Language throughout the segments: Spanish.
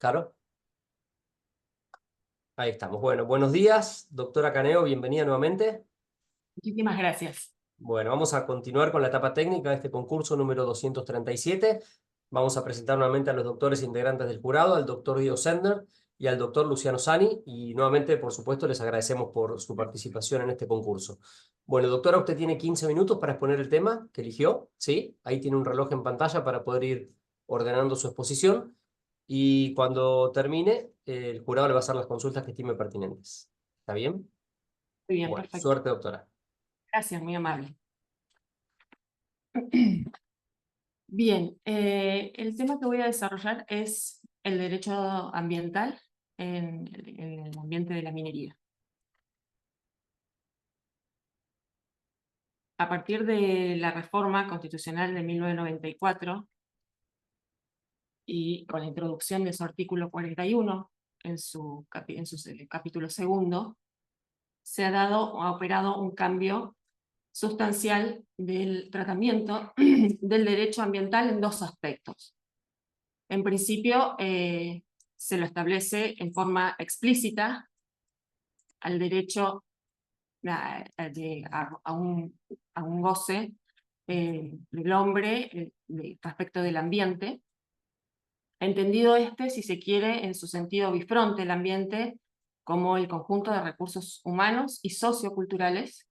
Claro. Ahí estamos. Bueno, buenos días, doctora Caneo, bienvenida nuevamente. Muchísimas gracias. Bueno, vamos a continuar con la etapa técnica de este concurso número 237. Vamos a presentar nuevamente a los doctores integrantes del jurado, al doctor Guido Sender y al doctor Luciano Sani, y nuevamente, por supuesto, les agradecemos por su participación en este concurso. Bueno, doctora, usted tiene 15 minutos para exponer el tema que eligió, ¿sí? Ahí tiene un reloj en pantalla para poder ir ordenando su exposición. Y cuando termine, el jurado le va a hacer las consultas que estime pertinentes. ¿Está bien? Muy bien, Bueno, perfecto. suerte, doctora. Gracias, muy amable. Bien, el tema que voy a desarrollar es el derecho ambiental en el ambiente de la minería. A partir de la reforma constitucional de 1994 y con la introducción de su artículo 41 en su capítulo segundo, ha operado un cambio sustancial del tratamiento del derecho ambiental en dos aspectos. En principio, se lo establece en forma explícita al derecho a un goce del hombre respecto del ambiente, entendido si se quiere, en su sentido bifronte, el ambiente como el conjunto de recursos humanos y socioculturales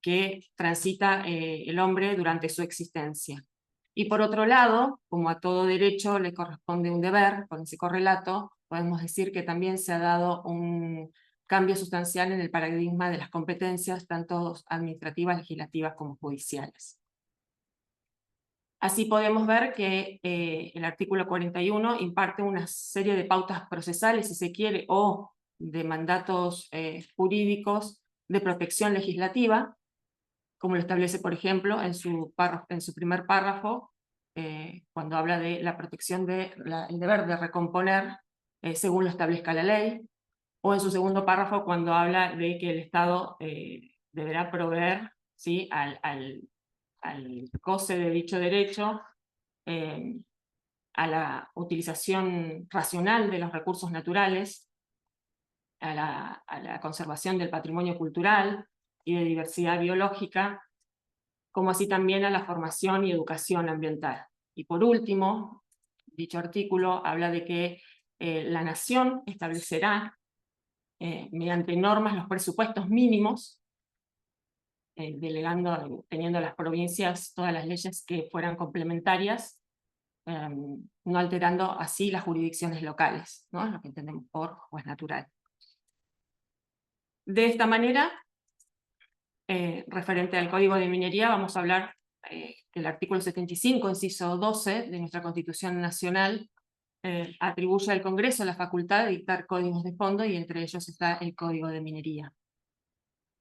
que transita el hombre durante su existencia. Y por otro lado, como a todo derecho le corresponde un deber, con ese correlato, podemos decir que también se ha dado un cambio sustancial en el paradigma de las competencias, tanto administrativas, legislativas como judiciales. Así podemos ver que el artículo 41 imparte una serie de pautas procesales, si se quiere, o de mandatos jurídicos de protección legislativa, como lo establece, por ejemplo, en su primer párrafo, cuando habla de la protección del deber de recomponer según lo establezca la ley, o en su segundo párrafo cuando habla de que el Estado deberá proveer, ¿sí?, al goce de dicho derecho, a la utilización racional de los recursos naturales, a la conservación del patrimonio cultural y de diversidad biológica, como así también a la formación y educación ambiental. Y por último, dicho artículo habla de que la nación establecerá mediante normas los presupuestos mínimos, teniendo las provincias todas las leyes que fueran complementarias, no alterando así las jurisdicciones locales, ¿no? Lo que entendemos por juez natural. De esta manera, referente al Código de Minería, vamos a hablar que el artículo 75, inciso 12 de nuestra Constitución Nacional, atribuye al Congreso la facultad de dictar códigos de fondo, y entre ellos está el Código de Minería.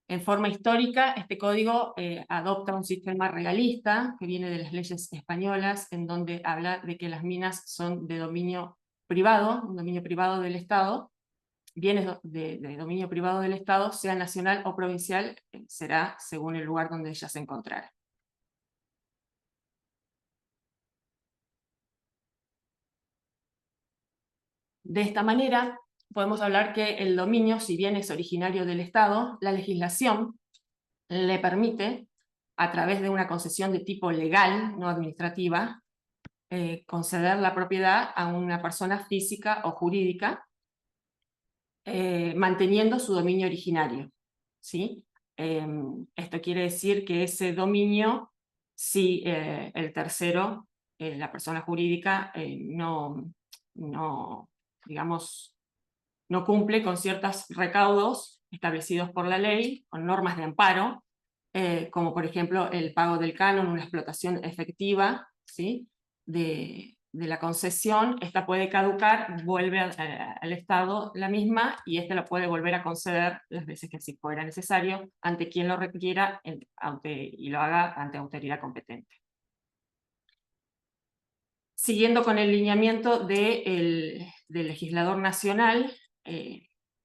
En forma histórica, este código adopta un sistema regalista que viene de las leyes españolas, en donde habla de que las minas son de dominio privado, un dominio privado del Estado. Bienes de dominio privado del Estado, sea nacional o provincial, será según el lugar donde ella se encontrara. De esta manera, podemos hablar que el dominio, si bien es originario del Estado, la legislación le permite, a través de una concesión de tipo legal, no administrativa, conceder la propiedad a una persona física o jurídica, manteniendo su dominio originario, ¿sí? Esto quiere decir que ese dominio, si el tercero, la persona jurídica, digamos, no cumple con ciertos recaudos establecidos por la ley, con normas de amparo, como por ejemplo el pago del canon, una explotación efectiva, ¿sí?, de la concesión. Esta puede caducar, vuelve al Estado la misma, y este la puede volver a conceder las veces que así fuera necesario, ante quien lo requiera y lo haga ante autoridad competente. Siguiendo con el lineamiento del legislador nacional,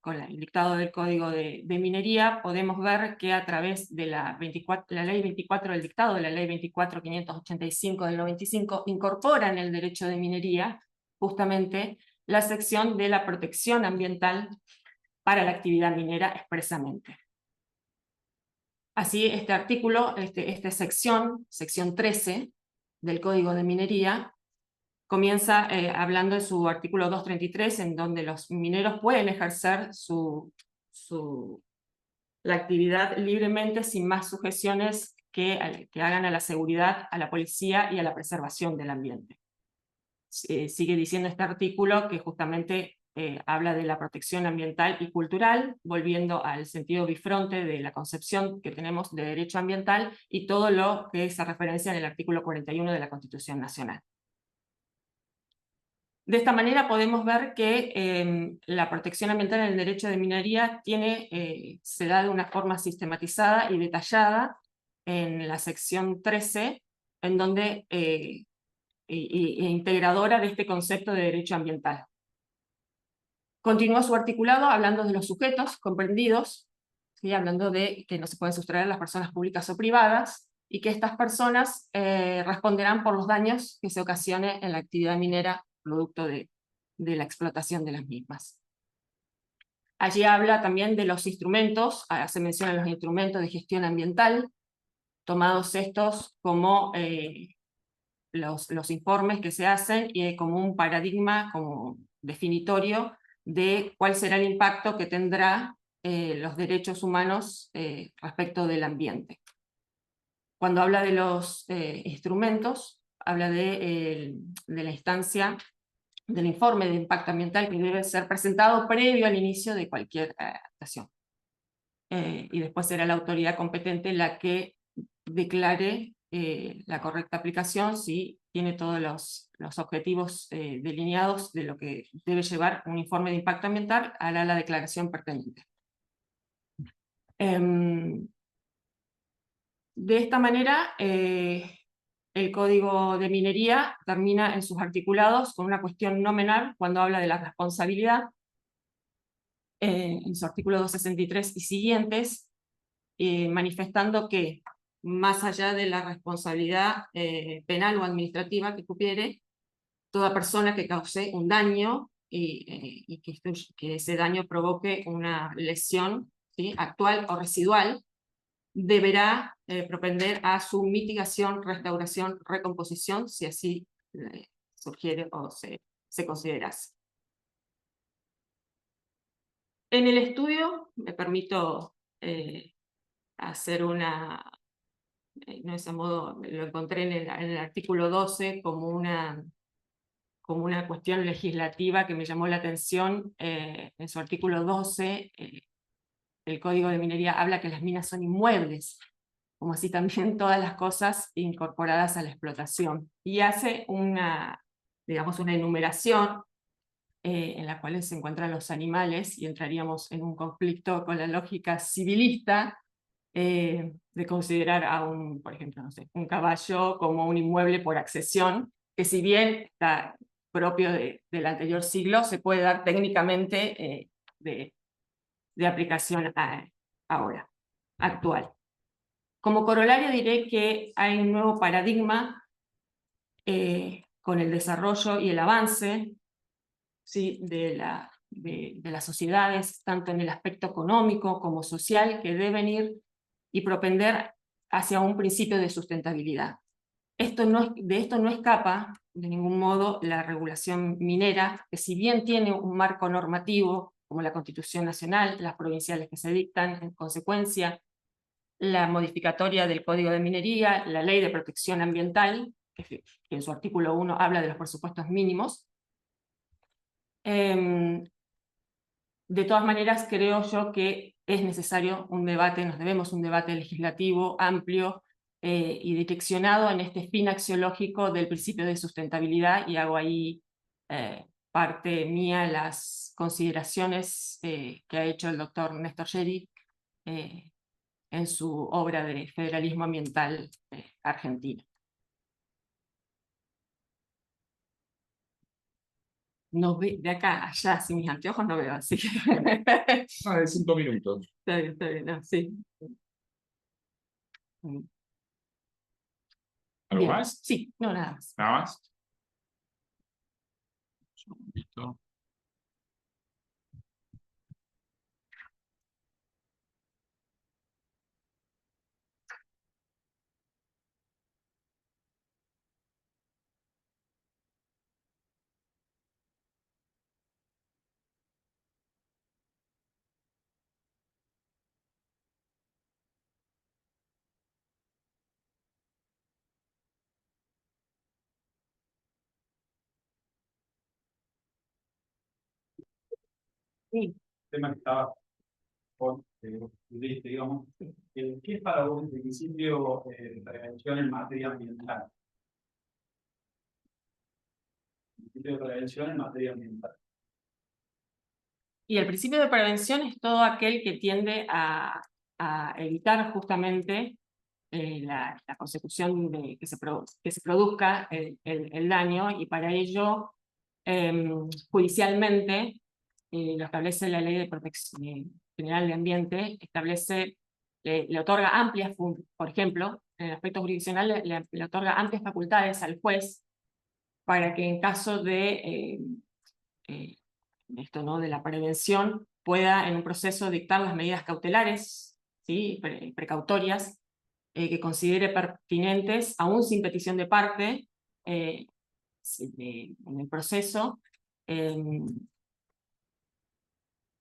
con el dictado del Código de Minería, podemos ver que a través de la Ley 24, el dictado de la Ley 24.585 del 95, incorporan el derecho de minería justamente la sección de la protección ambiental para la actividad minera expresamente. Así, este artículo, esta sección 13 del Código de Minería, comienza hablando de su artículo 233, en donde los mineros pueden ejercer la actividad libremente sin más sujeciones que hagan a la seguridad, a la policía y a la preservación del ambiente. Sigue diciendo este artículo que justamente habla de la protección ambiental y cultural, volviendo al sentido bifronte de la concepción que tenemos de derecho ambiental y todo lo que se referencia en el artículo 41 de la Constitución Nacional. De esta manera podemos ver que la protección ambiental en el derecho de minería se da de una forma sistematizada y detallada en la sección 13, en donde integradora de este concepto de derecho ambiental. Continúa su articulado hablando de los sujetos comprendidos, ¿sí? Hablando de que no se pueden sustraer las personas públicas o privadas, y que estas personas responderán por los daños que se ocasione en la actividad minera producto de la explotación de las mismas. Allí habla también de los instrumentos, se mencionan los instrumentos de gestión ambiental, tomados estos como los informes que se hacen y como un paradigma como definitorio de cuál será el impacto que tendrá los derechos humanos respecto del ambiente. Cuando habla de los instrumentos, habla de la instancia del informe de impacto ambiental que debe ser presentado previo al inicio de cualquier actuación. Y después será la autoridad competente la que declare la correcta aplicación si tiene todos los objetivos delineados de lo que debe llevar un informe de impacto ambiental, hará la declaración pertinente. De esta manera, el Código de Minería termina en sus articulados con una cuestión no menor cuando habla de la responsabilidad, en su artículo 263 y siguientes, manifestando que más allá de la responsabilidad penal o administrativa que cupiere, toda persona que cause un daño y que ese daño provoque una lesión, ¿sí?, actual o residual, deberá propender a su mitigación, restauración, recomposición, si así surgiere o se considerase. En el estudio me permito hacer una, no de ese modo lo encontré en el artículo 12 como una cuestión legislativa que me llamó la atención. En su artículo 12, el Código de Minería habla que las minas son inmuebles, como así también todas las cosas incorporadas a la explotación. Y hace digamos, una enumeración en la cual se encuentran los animales, y entraríamos en un conflicto con la lógica civilista, de considerar a por ejemplo, no sé, un caballo como un inmueble por accesión, que si bien está propio del anterior siglo, se puede dar técnicamente de aplicación ahora, actual. Como corolario diré que hay un nuevo paradigma con el desarrollo y el avance, ¿sí?, de las sociedades, tanto en el aspecto económico como social, que deben ir y propender hacia un principio de sustentabilidad. De esto no escapa de ningún modo la regulación minera, que si bien tiene un marco normativo, como la Constitución Nacional, las provinciales que se dictan en consecuencia, la modificatoria del Código de Minería, la Ley de Protección Ambiental, que en su artículo 1 habla de los presupuestos mínimos. De todas maneras, creo yo que es necesario un debate, nos debemos un debate legislativo amplio y direccionado en este fin axiológico del principio de sustentabilidad, y hago ahí parte mía las consideraciones que ha hecho el doctor Néstor Yeri en su obra de Federalismo Ambiental Argentino. No ve, de acá a allá, sin mis anteojos no veo, así que... De 5 minutos. Está bien, no, sí. ¿Algo Bien. más? Sí, no, nada más. ¿Nada más? Listo. Sí. Tema que estaba con digamos, ¿qué es para vos el principio de prevención en materia ambiental? El principio de prevención en materia ambiental. Y el principio de prevención es todo aquel que tiende a evitar justamente la consecución de que se produzca el daño, y para ello judicialmente lo establece la Ley de Protección General de Ambiente, establece, le otorga amplias, por ejemplo, en el aspecto jurisdiccional le otorga amplias facultades al juez para que en caso de esto, ¿no?, de la prevención, pueda en un proceso dictar las medidas cautelares, ¿sí?, precautorias, que considere pertinentes, aún sin petición de parte, en el proceso,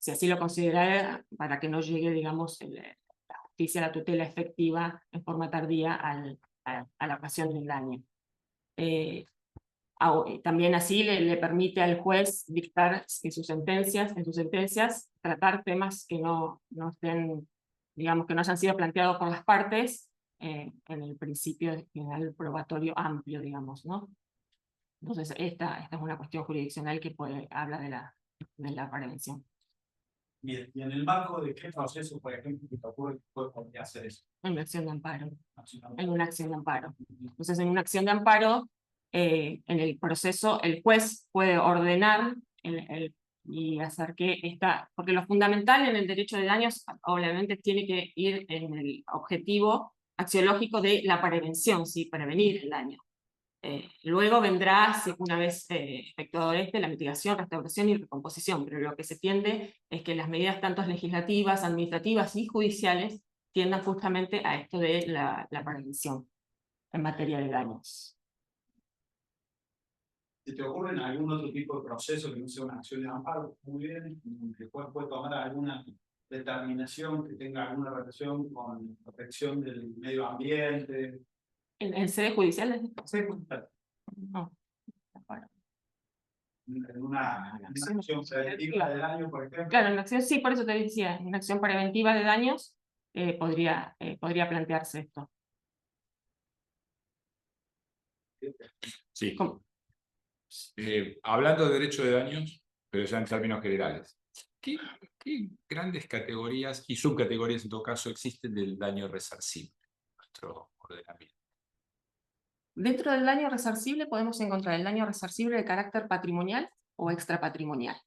si así lo considera, para que no llegue, digamos, la justicia a la tutela efectiva en forma tardía a la ocasión del daño. También así le permite al juez dictar en sus sentencias, tratar temas que no estén, digamos, que no hayan sido planteados por las partes en el principio general probatorio amplio, digamos, ¿no? Entonces, esta es una cuestión jurisdiccional que habla de la prevención. Bien, y en el marco de qué proceso, por ejemplo, que te ocurre que puede podría hacer eso. En una acción de amparo. Acción. En una acción de amparo. Entonces, en una acción de amparo, en el proceso, el juez puede ordenar y hacer que porque lo fundamental en el derecho de daños, obviamente, tiene que ir en el objetivo axiológico de la prevención, ¿sí?, prevenir el daño. Luego vendrá, una vez efectuado la mitigación, restauración y recomposición, pero lo que se tiende es que las medidas tanto legislativas, administrativas y judiciales tiendan justamente a esto de la prevención en materia de daños. Si te ocurre en algún otro tipo de proceso que no sea una acción de amparo, muy bien, que el juez puede tomar alguna determinación que tenga alguna relación con la protección del medio ambiente. ¿En sede judicial? Sí, No. Bueno. En una acción preventiva de daño, por ejemplo. Claro, en una acción, sí, por eso te decía, en una acción preventiva de daños podría plantearse esto. Sí. ¿Cómo? Hablando de derecho de daños, pero ya en términos generales, ¿qué grandes categorías y subcategorías en todo caso existen del daño resarcible en nuestro ordenamiento? Dentro del daño resarcible podemos encontrar el daño resarcible de carácter patrimonial o extrapatrimonial.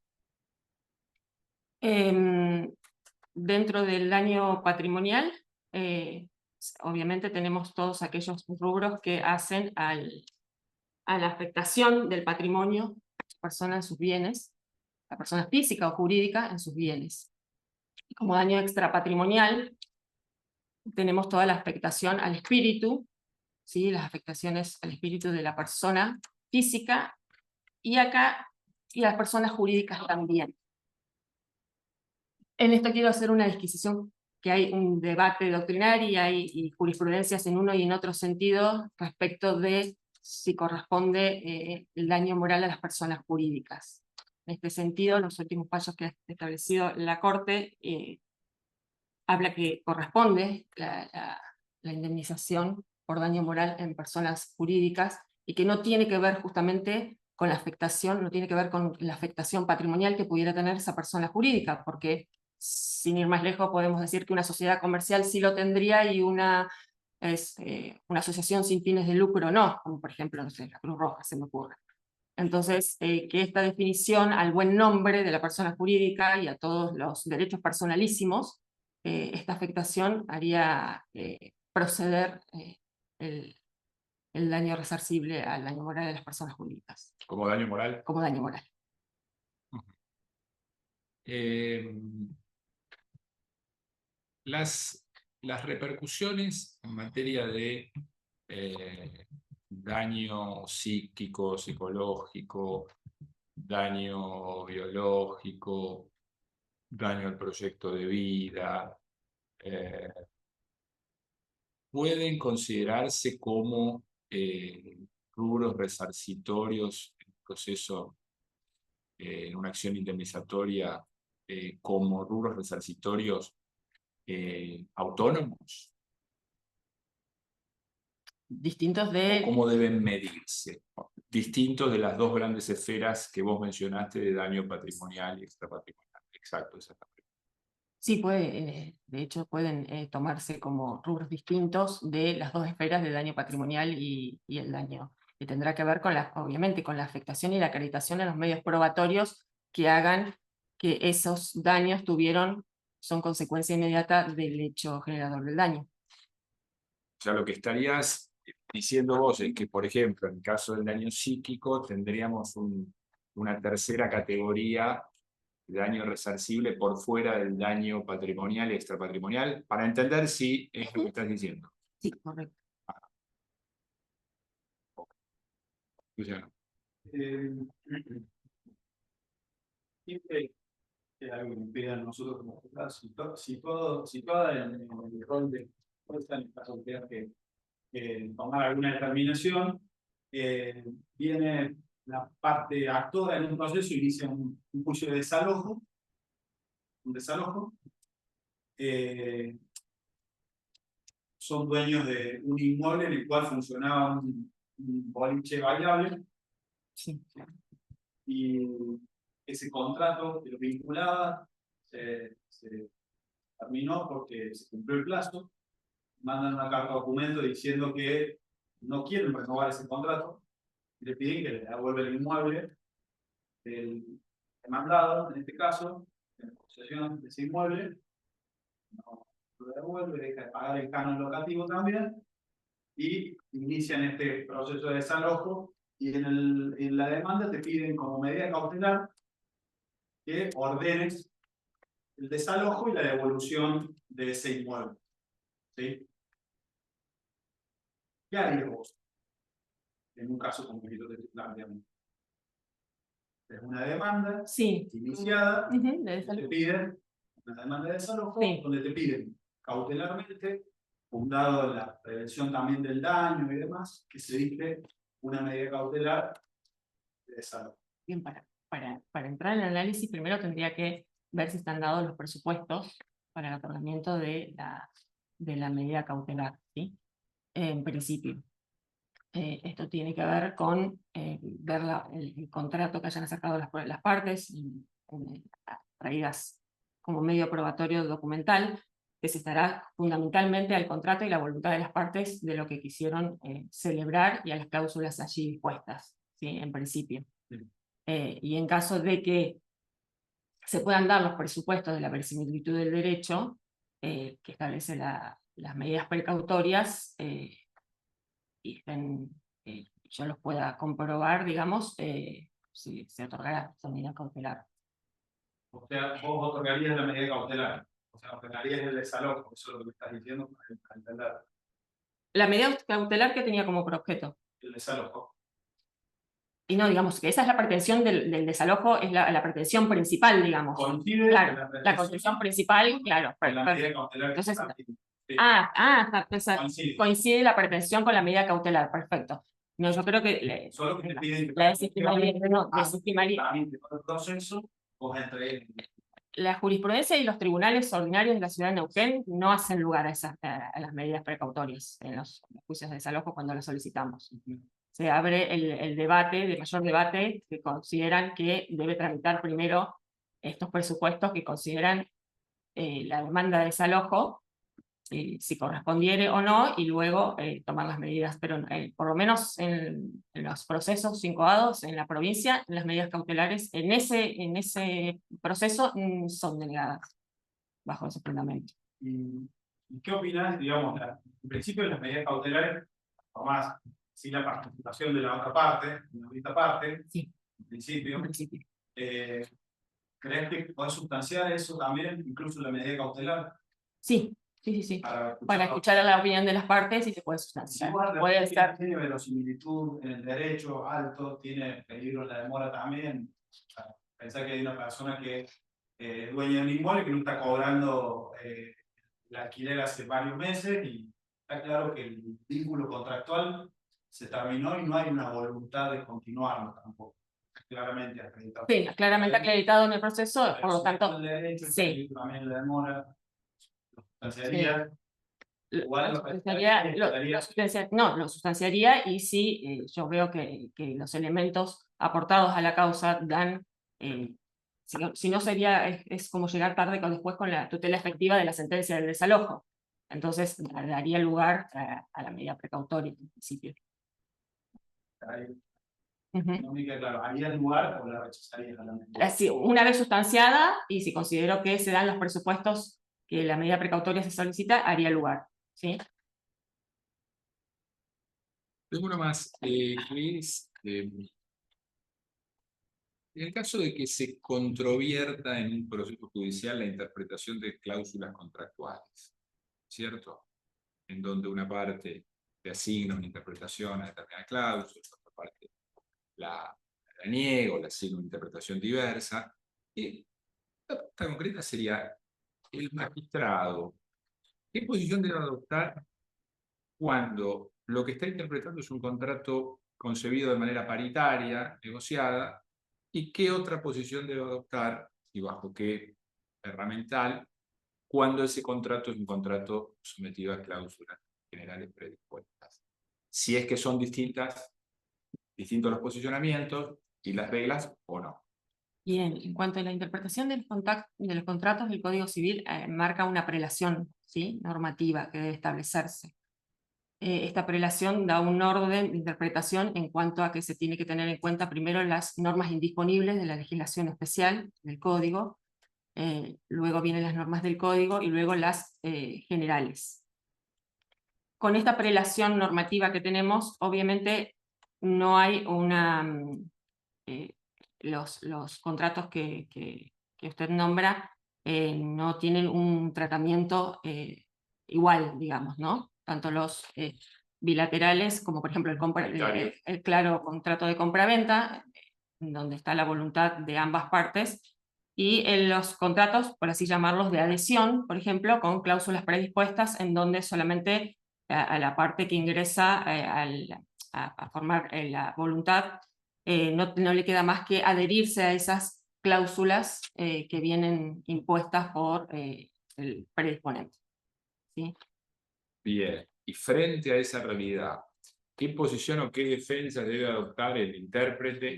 Dentro del daño patrimonial, obviamente tenemos todos aquellos rubros que hacen a la afectación del patrimonio de la persona en sus bienes, la persona física o jurídica en sus bienes. Como daño extrapatrimonial, tenemos toda la afectación al espíritu, ¿sí?, las afectaciones al espíritu de la persona física, y acá, y las personas jurídicas también. En esto quiero hacer una disquisición, que hay un debate doctrinario y jurisprudencias en uno y en otro sentido respecto de si corresponde el daño moral a las personas jurídicas. En este sentido, los últimos fallos que ha establecido la Corte habla que corresponde la indemnización por daño moral en personas jurídicas, y que no tiene que ver justamente con la afectación, no tiene que ver con la afectación patrimonial que pudiera tener esa persona jurídica, porque sin ir más lejos podemos decir que una sociedad comercial sí lo tendría y una asociación sin fines de lucro no, como por ejemplo, no sé, la Cruz Roja se me ocurre. Entonces, que esta definición al buen nombre de la persona jurídica y a todos los derechos personalísimos, esta afectación haría proceder el daño resarcible al daño moral de las personas jurídicas. ¿Como daño moral? Como daño moral. Las repercusiones en materia de daño psíquico, psicológico, daño biológico, daño al proyecto de vida, pueden considerarse como rubros resarcitorios en el proceso, en una acción indemnizatoria, como rubros resarcitorios autónomos. Distintos ¿O de... cómo deben medirse? Distintos de las dos grandes esferas que vos mencionaste de daño patrimonial y extrapatrimonial. Exacto, esa es la pregunta. Sí, de hecho pueden tomarse como rubros distintos de las dos esferas de daño patrimonial y el daño que tendrá que ver con obviamente con la afectación y la acreditación en los medios probatorios que hagan que esos daños son consecuencia inmediata del hecho generador del daño. O sea, lo que estarías diciendo vos es que, por ejemplo, en el caso del daño psíquico, tendríamos una tercera categoría de daño resarcible por fuera del daño patrimonial y extrapatrimonial, para entender si es lo que estás diciendo. Sí, correcto. Luciano. Siempre es algo que nos pide a nosotros como juzgados, si toda el rol de jueza en el caso de tener que tomar alguna determinación, viene la parte actora en un proceso, inicia un juicio de desalojo, son dueños de un inmueble en el cual funcionaba un boliche bailable, Sí. y ese contrato que lo vinculaba se terminó porque se cumplió el plazo. Mandan una carta documento diciendo que no quieren renovar ese contrato y le piden que le devuelva el inmueble del demandado, en este caso, en posesión de ese inmueble. No lo devuelve, deja de pagar el canon locativo también y inician este proceso de desalojo, y en la demanda te piden como medida cautelar que ordenes el desalojo y la devolución de ese inmueble. ¿Sí? ¿Qué harías vos en un caso como el que yo te estoy planteando? Es una demanda Sí. iniciada, De te piden una demanda de desalojo, Sí. donde te piden cautelarmente, fundado en la prevención también del daño y demás, que se dicte una medida cautelar de desalojo. Bien, para entrar en el análisis, primero tendría que ver si están dados los presupuestos para el otorgamiento de la medida cautelar, ¿sí? En principio. Esto tiene que ver con ver el contrato que hayan sacado las partes, traídas como medio probatorio documental, que se estará fundamentalmente al contrato y la voluntad de las partes de lo que quisieron celebrar y a las cláusulas allí dispuestas, ¿sí? En principio. Y en caso de que se puedan dar los presupuestos de la verisimilitud del derecho, que establece las medidas precautorias, y yo los pueda comprobar, digamos, si se otorgará esa medida cautelar. O sea, vos otorgarías la medida cautelar, o sea, otorgarías el desalojo, eso es lo que me estás diciendo para entender. La medida cautelar que tenía como objeto. El desalojo. Y no, digamos que esa es la pretensión del desalojo, es la pretensión principal, digamos. Coincide claro, la pretensión principal, claro. con la medida cautelar. Entonces, sí. coincide la pretensión con la medida cautelar, perfecto. No, yo creo que solo que te piden la desestimaría, no, desestimaría. el proceso, vos entre La jurisprudencia y los tribunales ordinarios de la ciudad de Neuquén no hacen lugar a las medidas precautorias en los juicios de desalojo cuando las solicitamos. Se abre el debate, de mayor debate, que consideran que debe tramitar primero estos presupuestos que consideran la demanda de desalojo, si correspondiere o no, y luego tomar las medidas. Pero por lo menos en los procesos incoados en la provincia, las medidas cautelares en ese proceso son denegadas bajo ese fundamento. ¿Y qué opinas, digamos, en principio de las medidas cautelares, o más, sin la participación de la otra parte, de la otra parte, Sí. en principio, En principio. ¿Crees que podés sustanciar eso también, incluso la medida cautelar? Sí, sí. Para Para escuchar la opinión de las partes y se puede sustanciar. Igual, Puede ser. tiene verosimilitud en el derecho alto, tiene peligro en la demora también. O sea, pensar que hay una persona que es dueña de un inmueble que no está cobrando el alquiler hace varios meses y está claro que el vínculo contractual se terminó y no hay una voluntad de continuarlo tampoco. Claramente acreditado. Sí, claramente acreditado en el proceso, por lo tanto, el derecho, el sí. peligro también la demora. Sí. Sería igual lo sustanciaría y si yo veo que los elementos aportados a la causa dan, si no sería, es como llegar tarde después con la tutela efectiva de la sentencia del desalojo. Entonces daría lugar a la medida precautoria en principio. no me queda claro, ¿haría lugar o la rechazaría a la medida? Así, una vez sustanciada y si considero que se dan los presupuestos que la medida precautoria se solicita, haría lugar. ¿Sí? Tengo uno más, que es, en el caso de que se controvierta en un proceso judicial la interpretación de cláusulas contractuales, ¿cierto? En donde una parte le asigna una interpretación a determinada cláusula, otra parte la niega o le asigna una interpretación diversa. Y la pregunta concreta sería, el magistrado, ¿qué posición debe adoptar cuando lo que está interpretando es un contrato concebido de manera paritaria, negociada, y qué otra posición debe adoptar y bajo qué herramental cuando ese contrato es un contrato sometido a cláusulas generales predispuestas? Si es que son distintos los posicionamientos y las reglas o no. Bien, en cuanto a la interpretación de los contratos, el Código Civil marca una prelación, ¿sí?, normativa que debe establecerse. Esta prelación da un orden de interpretación en cuanto a que se tiene que tener en cuenta primero las normas indisponibles de la legislación especial del Código, luego vienen las normas del Código y luego las generales. Con esta prelación normativa que tenemos, obviamente no hay una... los contratos que usted nombra no tienen un tratamiento igual, digamos, ¿no? Tanto los bilaterales como, por ejemplo, el claro contrato de compraventa, donde está la voluntad de ambas partes, y en los contratos, por así llamarlos, de adhesión, por ejemplo, con cláusulas predispuestas, en donde solamente a la parte que ingresa a formar la voluntad no le queda más que adherirse a esas cláusulas que vienen impuestas por el predisponente. ¿Sí? Bien, y frente a esa realidad, ¿qué posición o qué defensa debe adoptar el intérprete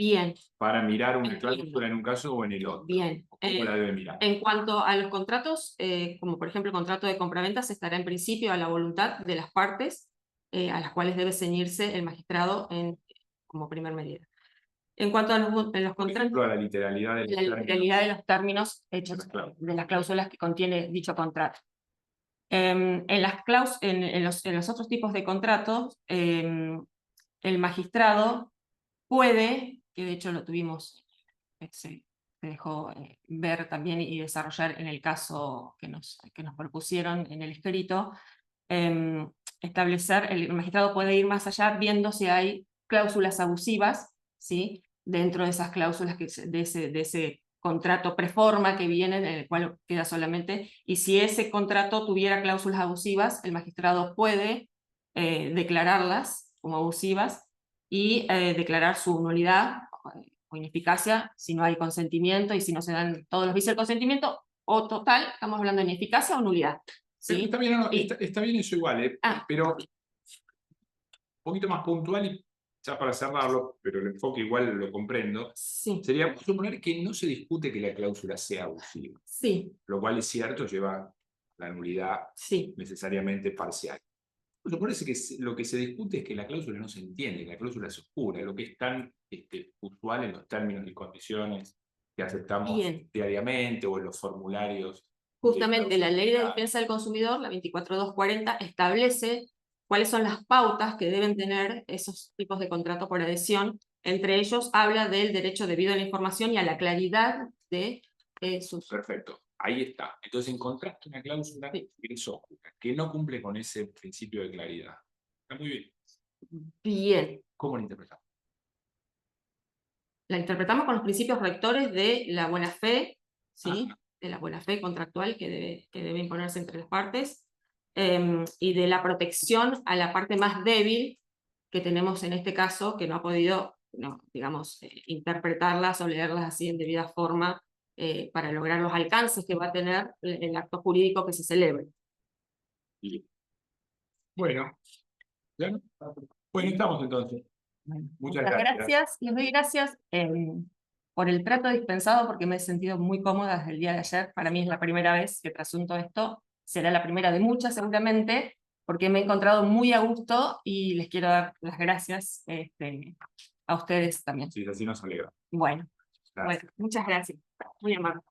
para mirar una cláusula en un caso o en el otro? Bien. ¿Cómo la debe mirar? En cuanto a los contratos, como por ejemplo el contrato de compraventa, se estará en principio a la voluntad de las partes a las cuales debe ceñirse el magistrado como primer medida. En cuanto a los contratos, por ejemplo, a la literalidad de los términos hechos de las cláusulas que contiene dicho contrato. En los otros tipos de contratos, el magistrado puede, que de hecho lo tuvimos, se dejó ver también y desarrollar en el caso que nos propusieron en el escrito, establecer, el magistrado puede ir más allá viendo si hay cláusulas abusivas, ¿sí?, dentro de esas cláusulas de ese contrato preforma que viene, en el cual queda solamente, y si ese contrato tuviera cláusulas abusivas, el magistrado puede declararlas como abusivas y declarar su nulidad o ineficacia si no hay consentimiento y si no se dan todos los vicios del consentimiento, o total, estamos hablando de ineficacia o nulidad. ¿Sí? Está bien, está bien eso igual, pero un poquito más puntual y ya para cerrarlo, pero el enfoque igual lo comprendo, sí, sería suponer que no se discute que la cláusula sea abusiva, sí, lo cual es cierto, lleva la nulidad sí, necesariamente parcial. Suponese que lo que se discute es que la cláusula no se entiende, que la cláusula es oscura, lo que es tan usual en los términos y condiciones que aceptamos diariamente o en los formularios. Justamente la Ley de Defensa del Consumidor, la 24240, establece cuáles son las pautas que deben tener esos tipos de contrato por adhesión. Entre ellos habla del derecho debido a la información y a la claridad de Perfecto, ahí está. Entonces encontraste una cláusula Sí. que es oscura, que no cumple con ese principio de claridad. Está muy bien. Bien. ¿Cómo lo interpretamos? La interpretamos con los principios rectores de la buena fe, ¿sí? Ajá. De la buena fe contractual que debe imponerse entre las partes, y de la protección a la parte más débil que tenemos en este caso, que no ha podido, no, digamos, interpretarlas o leerlas así en debida forma para lograr los alcances que va a tener el acto jurídico que se celebre. Bien. Bueno, ¿ya? Bueno, estamos entonces. Muchas gracias. Les doy gracias por el trato dispensado porque me he sentido muy cómoda desde el día de ayer. Para mí es la primera vez que trasunto esto, será la primera de muchas seguramente, porque me he encontrado muy a gusto y les quiero dar las gracias a ustedes también. Sí, así nos alegra. Bueno, Gracias. bueno, muchas gracias. Muy amable.